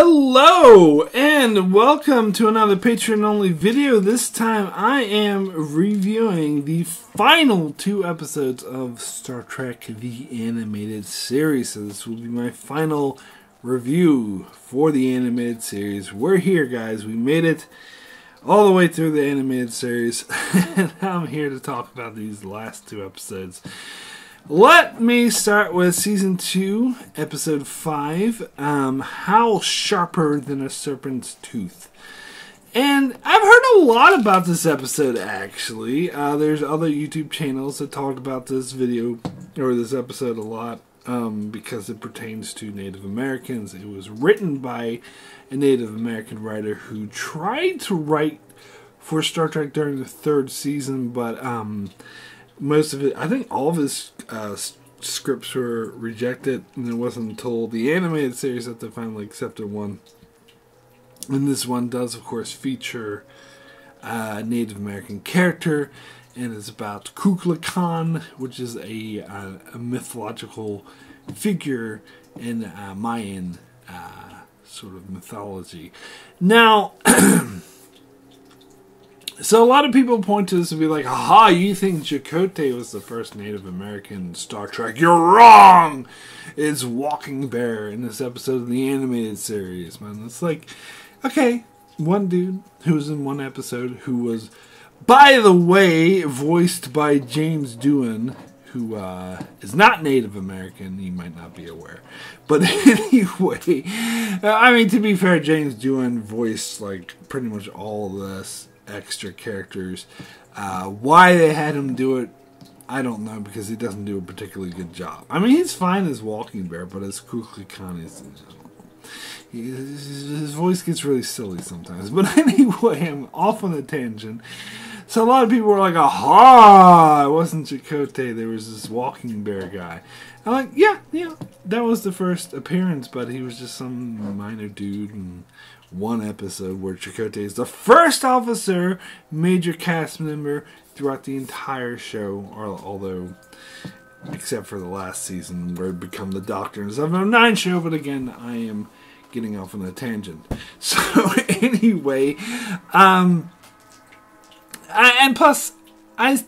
Hello and welcome to another Patreon-only video. This time I am reviewing the final 2 episodes of Star Trek the Animated Series. So this will be my final review for the animated series. We're here, guys. We made it all the way through the animated series. And I'm here to talk about these last 2 episodes. Let me start with Season 2, Episode 5, How Sharper Than a Serpent's Tooth. And I've heard a lot about this episode, actually. There's other YouTube channels that talk about this video, or this episode a lot, because it pertains to Native Americans. It was written by a Native American writer who tried to write for Star Trek during the 3rd season, but, most of it, I think all of his scripts were rejected, and it wasn't until the animated series that they finally accepted one. And this one does, of course, feature a Native American character, and it's about Kukulkan, which is a mythological figure in Mayan sort of mythology. Now, so a lot of people point to this and be like, aha, you think Chakotay was the first Native American Star Trek? You're wrong! It's Walking Bear in this episode of the animated series, man. It's like, okay, one dude who was in one episode who was, by the way, voiced by James Doohan, who is not Native American. He might not be aware. But anyway, I mean, to be fair, James Doohan voiced like pretty much all this extra characters. Why they had him do it, I don't know, because he doesn't do a particularly good job. I mean, he's fine as Walking Bear, but as Kukulkan, his voice gets really silly sometimes. But anyway, I'm off on a tangent. So a lot of people were like, aha, it wasn't Chakotay, there was this Walking Bear guy. I'm like, yeah, that was the first appearance, but he was just some minor dude in one episode where Chakotay is the first officer, major cast member throughout the entire show, although, except for the last season where it became the Doctor and 709 show, but again, I am getting off on a tangent. So anyway, and plus,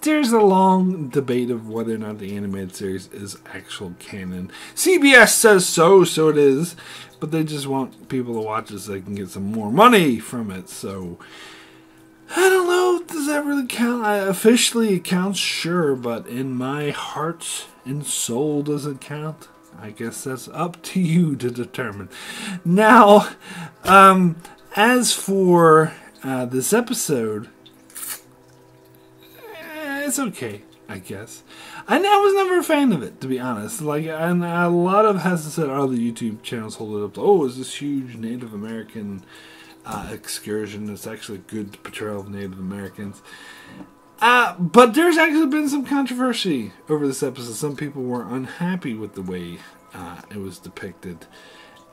there's a long debate of whether or not the animated series is actual canon. CBS says so it is, but they just want people to watch it so they can get some more money from it. So, I don't know, does that really count? Officially it counts, sure, but in my heart and soul, does it count? I guess that's up to you to determine. Now, as for this episode, it's okay, I guess. I was never a fan of it, to be honest. Like, and a lot of other YouTube channels hold it up to, oh, it's this huge Native American excursion. It's actually a good portrayal of Native Americans. But there's actually been some controversy over this episode. Some people were unhappy with the way it was depicted,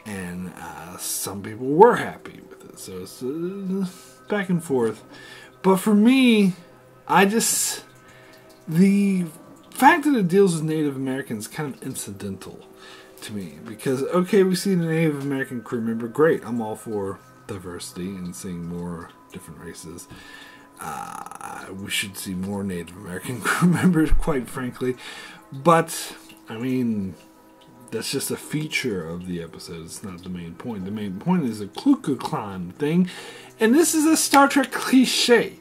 and some people were happy with it. So it's back and forth. But for me, the fact that it deals with Native Americans is kind of incidental to me. Because, okay, we see the Native American crew member, great. I'm all for diversity and seeing more different races. We should see more Native American crew members, quite frankly. But, I mean, that's just a feature of the episode. It's not the main point. The main point is a Kukulkan thing. And this is a Star Trek cliche.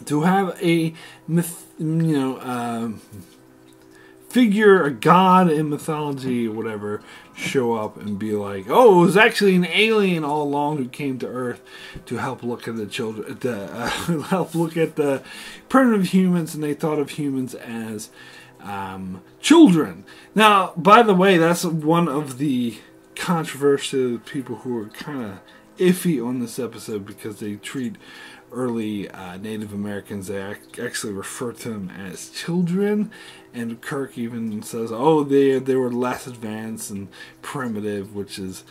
To have a figure, a god in mythology or whatever, show up and be like, oh, it was actually an alien all along who came to Earth to help look at the children, help look at the primitive humans, and they thought of humans as children. Now, by the way, that's one of the controversial people who are kind of iffy on this episode, because they treat early Native Americans, they actually refer to them as children, and Kirk even says, oh, they were less advanced and primitive, which is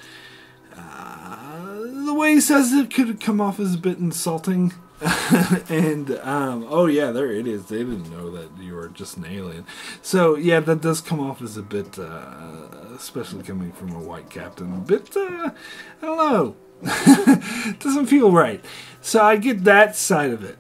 the way he says it could come off as a bit insulting And oh yeah, they're idiots. They didn't know that you were just an alien. So yeah, that does come off as a bit, especially coming from a white captain, a bit, I don't know, doesn't feel right. So I get that side of it.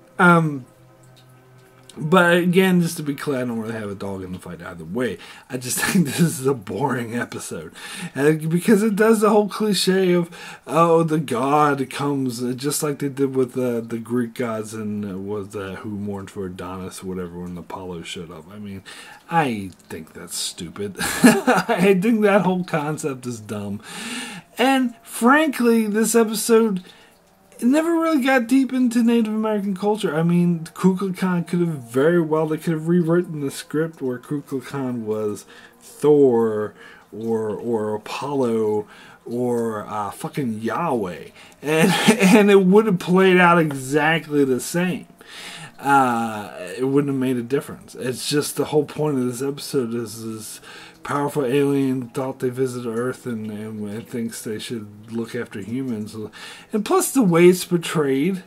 But again, just to be clear, I don't really have a dog in the fight either way. I just think this is a boring episode. Because it does the whole cliche of, oh, the god comes, just like they did with the Greek gods and who mourned for Adonis or whatever when Apollo showed up. I mean, I think that's stupid. I think that whole concept is dumb. And frankly, this episode, it never really got deep into Native American culture. I mean, Kukulkan could have they could have rewritten the script where Kukulkan was Thor or Apollo or fucking Yahweh. And it would have played out exactly the same. It wouldn't have made a difference. It's just the whole point of this episode is this powerful alien thought they visited Earth and thinks they should look after humans. And plus the way it's portrayed,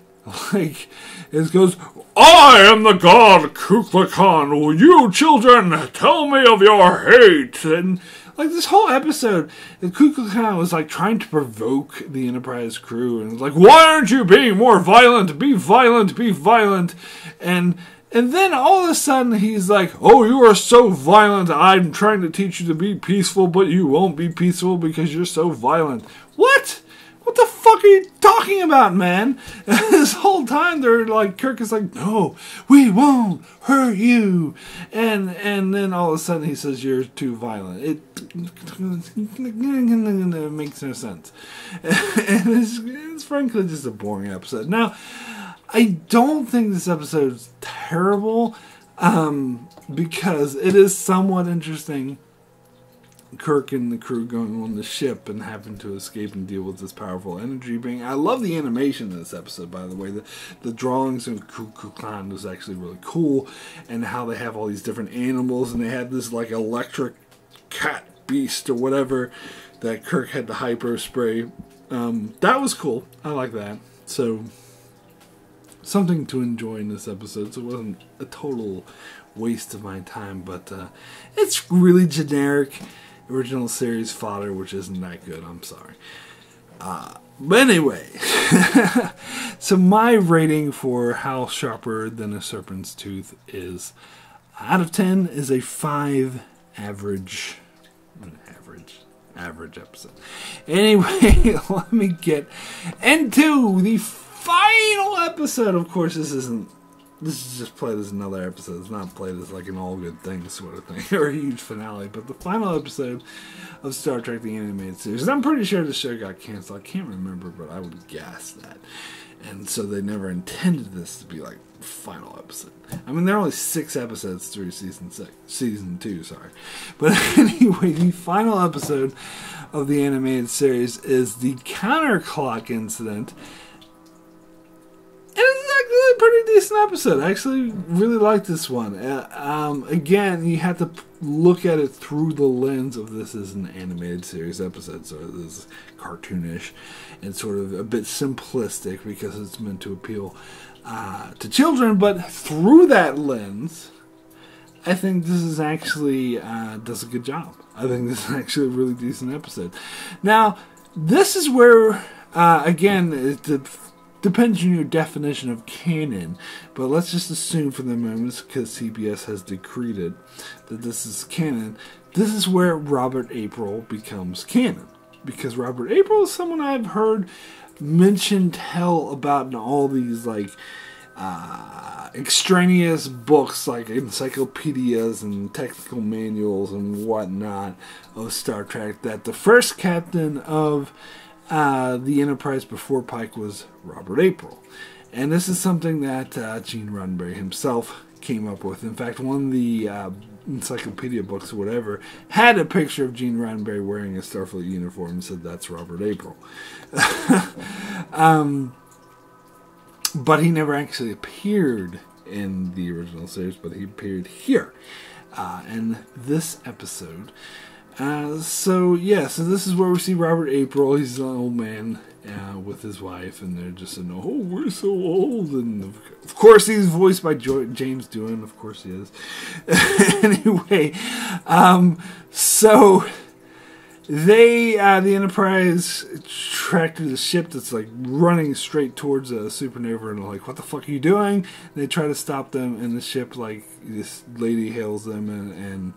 like, it goes, I am the god Kukulkan, will you children tell me of your hate? And like this whole episode, the Kukulkan was like trying to provoke the Enterprise crew and was like, why aren't you being more violent? Be violent, be violent. And then all of a sudden he's like, oh, you are so violent. I'm trying to teach you to be peaceful, but you won't be peaceful because you're so violent. What? What the fuck are you talking about, man? This whole time they're like, Kirk is like, no, we won't hurt you. And then all of a sudden he says, you're too violent. It makes no sense. And it's frankly just a boring episode. Now, I don't think this episode's terrible, because it is somewhat interesting. Kirk and the crew going on the ship and having to escape and deal with this powerful energy being. I love the animation in this episode, by the way. The drawings of Kukulkan was actually really cool, and how they have all these different animals, and they had this like electric cat beast or whatever that Kirk had to hyper spray. That was cool. I like that. So something to enjoy in this episode. So it wasn't a total waste of my time, but it's really generic original series fodder, which isn't that good. I'm sorry. But anyway, so my rating for How Sharper Than a Serpent's Tooth is, out of 10, is a 5 average episode. Anyway, let me get into the final episode. Of course, this is just played as another episode. It's not played as like an all good thing sort of thing or a huge finale. But the final episode of Star Trek the Animated Series. I'm pretty sure the show got canceled. I can't remember, but I would guess that. And so they never intended this to be like the final episode. I mean, there are only 6 episodes through season 2, sorry. But anyway, the final episode of the animated series is the counterclock incident. And it's actually a pretty decent episode. I actually really like this one. Again, you have to look at it through the lens of this is an animated series episode, so it is cartoonish and sort of a bit simplistic because it's meant to appeal to children. But through that lens, I think this is actually does a good job. I think this is actually a really decent episode. Now, this is where, again, it depends on your definition of canon, but let's just assume for the moment, because CBS has decreed it, that this is canon. This is where Robert April becomes canon. Because Robert April is someone I've heard mentioned hell about in all these, like, extraneous books, like encyclopedias and technical manuals and whatnot of Star Trek, that the first captain of the Enterprise before Pike was Robert April. And this is something that Gene Roddenberry himself came up with. In fact, one of the encyclopedia books or whatever had a picture of Gene Roddenberry wearing a Starfleet uniform and said that's Robert April. But he never actually appeared in the original series, but he appeared here. And this episode So this is where we see Robert April. He's an old man with his wife, and they're just saying, "Oh, we're so old." And of course, he's voiced by James Doohan. Of course, he is. Anyway, so they, the Enterprise, tracked the ship that's like running straight towards a supernova, and they're like, "What the fuck are you doing?" And they try to stop them, and the ship, like, this lady hails them and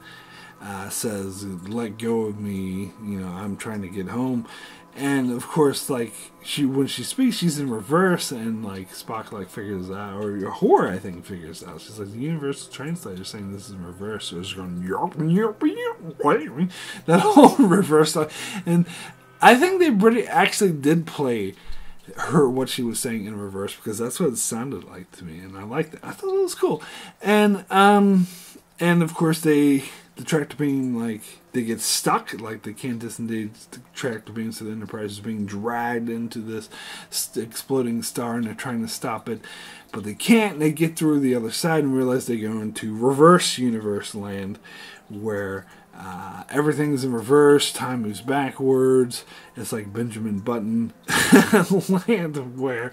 says, "Let go of me, I'm trying to get home." And of course, like, when she speaks, she's in reverse, and like Spock like figures out, or Horror I think figures out. She's like, the universal translator saying this is in reverse, so it's going that whole reverse, and I think they actually did play what she was saying in reverse, because that's what it sounded like to me, and I liked it. I thought it was cool, and of course the tractor beam, like, they get stuck, like they can't disengage the tractor beam, so the Enterprise is being dragged into this exploding star, and they're trying to stop it, but they can't. They get through the other side and realize they go into reverse universe land, where everything's in reverse, time moves backwards. It's like Benjamin Button land, where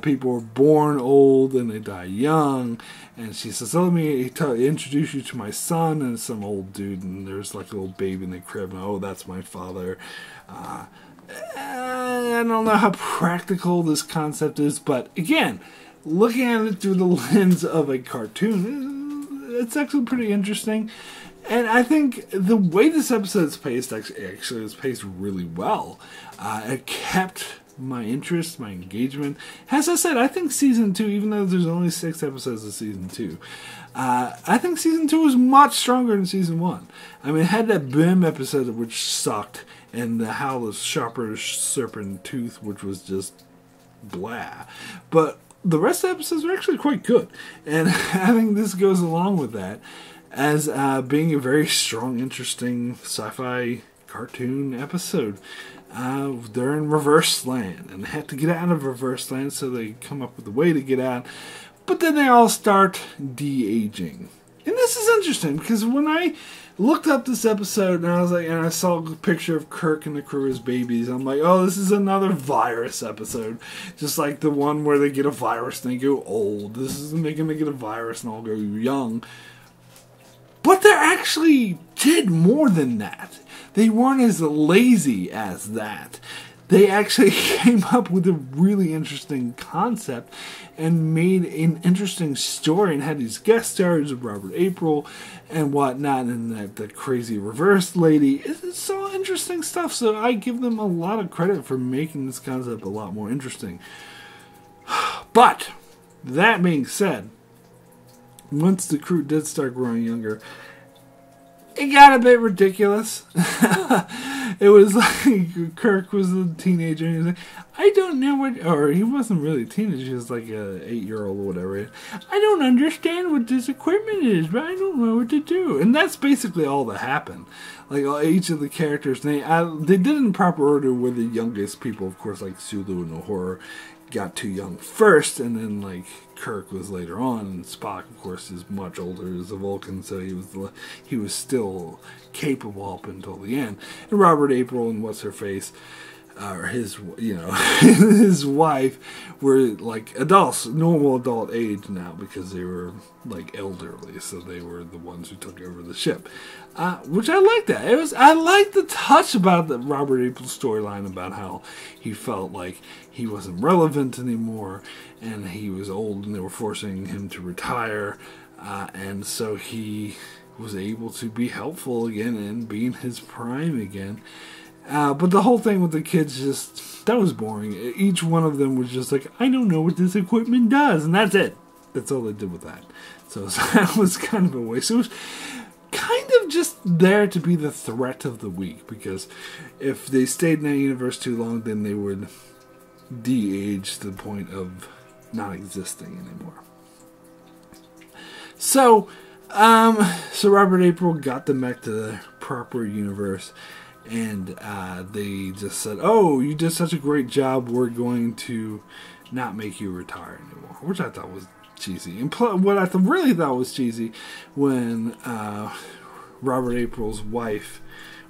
people are born old and they die young. And she says, "Let me introduce you to my son," and it's some old dude, and there's like a little baby in the crib, and "Oh, that's my father." I don't know how practical this concept is, but again, looking at it through the lens of a cartoon, it's actually pretty interesting. And I think the way this episode is paced actually is paced really well. It kept my interest, my engagement. As I said, I think Season 2, even though there's only 6 episodes of Season 2, I think Season 2 was much stronger than Season 1. I mean, it had that BIM episode which sucked, and the Howl of Sharper Serpent Tooth, which was just blah. But the rest of the episodes were actually quite good. And I think this goes along with that, as being a very strong, interesting sci-fi cartoon episode. They're in reverse land, and they have to get out of reverse land, so they come up with a way to get out. But then they all start de-aging. And this is interesting, because when I looked up this episode, and I saw a picture of Kirk and the crew as babies, I'm like, oh, this is another virus episode. Just like the one where they get a virus and they go old. This is they're going to get a virus and all go young. But they actually did more than that. They weren't as lazy as that. They actually came up with a really interesting concept and made an interesting story, and had these guest stars of Robert April and whatnot, and the crazy reverse lady. It's all interesting stuff, so I give them a lot of credit for making this concept a lot more interesting. But, that being said, once the crew did start growing younger, it got a bit ridiculous. It was like Kirk was a teenager, and he was like, I don't know what, or he wasn't really a teenager, he was like a 8-year-old or whatever. I don't understand what this equipment is, but I don't know what to do. And that's basically all that happened. Like, each of the characters, they did it in proper order, where the youngest people, of course, like Sulu and Uhura, got too young first, and then like Kirk was later on, and Spock, of course, is much older as a Vulcan, so he was still capable up until the end. And Robert April and what's her face, or his his wife, were like adults, normal adult age now, because they were like elderly, so they were the ones who took over the ship. Which I liked that. I liked the touch about the Robert April storyline, about how he felt like he wasn't relevant anymore, and he was old, and they were forcing him to retire, and so he was able to be helpful again and be in his prime again. But the whole thing with the kids, that was boring. Each one of them was just like, I don't know what this equipment does, and that's it. That's all they did with that. So that was kind of a waste. It was kind of just there to be the threat of the week, because if they stayed in that universe too long, then they would de-age to the point of not existing anymore. So Robert April got them back to the proper universe, and they just said, oh, you did such a great job, we're going to not make you retire anymore, which I thought was cheesy. And what I really thought was cheesy, when Robert April's wife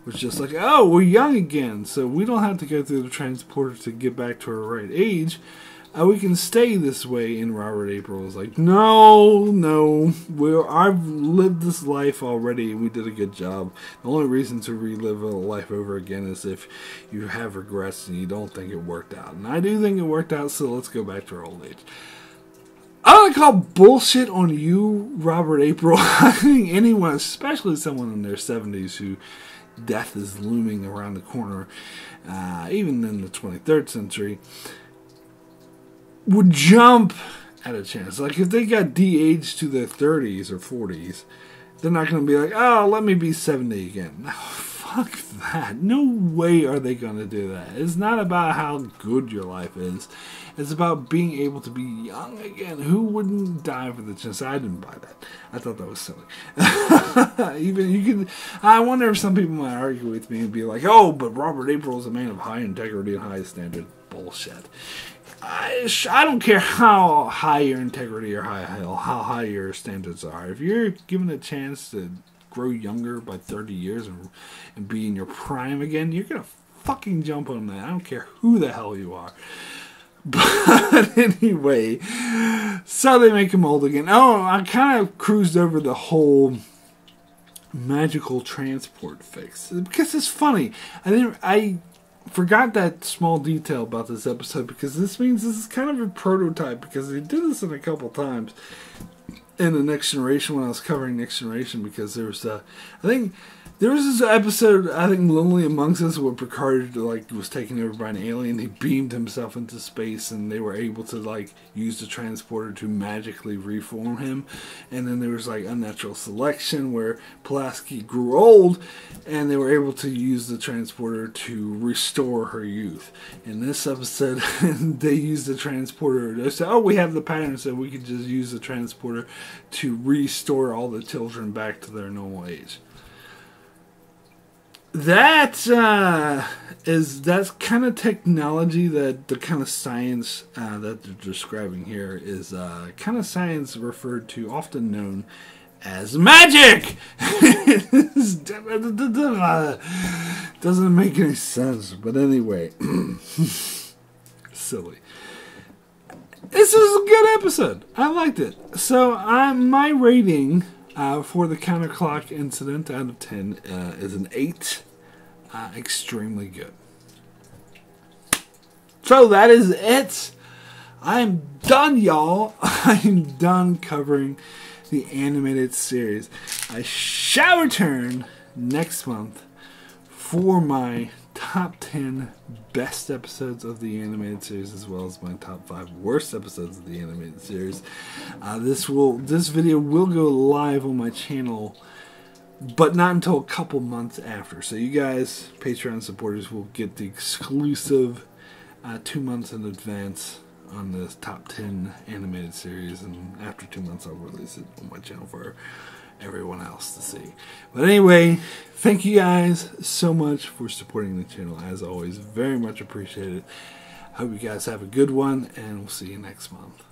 was just like, oh, we're young again, so we don't have to go through the transporter to get back to our right age. We can stay this way. And Robert April was like, no, I've lived this life already. We did a good job. The only reason to relive a life over again is if you have regrets and you don't think it worked out. And I do think it worked out, so let's go back to our old age. I don't call bullshit on you, Robert April. I think anyone, especially someone in their 70s who death is looming around the corner, even in the 23rd century, would jump at a chance. Like, if they got de-aged to their 30s or 40s, they're not going to be like, oh, let me be 70 again. No, fuck that. No way are they going to do that. It's not about how good your life is. It's about being able to be young again. Who wouldn't die for the chance? I didn't buy that. I thought that was silly. Even you can. I wonder if some people might argue with me and be like, "Oh, but Robert April is a man of high integrity and high standard." Bullshit. I don't care how high your integrity or how high your standards are. If you're given a chance to grow younger by 30 years and be in your prime again, you're gonna fucking jump on that. I don't care who the hell you are. But anyway, so they make him old again. Oh, I kind of cruised over the whole magical transport fix because it's funny. I forgot that small detail about this episode because this means this is kind of a prototype because they did this in a couple times in the Next Generation when I was covering Next Generation because there was I think there was this episode, I think Lonely Amongst Us, where Picard was taken over by an alien. He beamed himself into space and they were able to use the transporter to magically reform him. And then there was Unnatural Selection where Pulaski grew old and they were able to use the transporter to restore her youth. In this episode, they used the transporter. They said, oh, we have the pattern, so we could just use the transporter to restore all the children back to their normal age. That's kind of technology, that the kind of science that they're describing here is kind of science referred to, often known as magic. Doesn't make any sense, but anyway, silly. This was a good episode. I liked it. So my rating for the counterclock incident out of 10 is an 8. Extremely good. So that is it. I'm done, y'all. I'm done covering the animated series. I shall return next month for my top 10 best episodes of the animated series, as well as my top 5 worst episodes of the animated series. This video will go live on my channel, but not until a couple months after. So you guys, Patreon supporters, will get the exclusive 2 months in advance on this top 10 animated series, and after 2 months I'll release it on my channel for everyone else to see. But anyway, thank you guys so much for supporting the channel. As always, very much appreciated. Hope you guys have a good one, and we'll see you next month.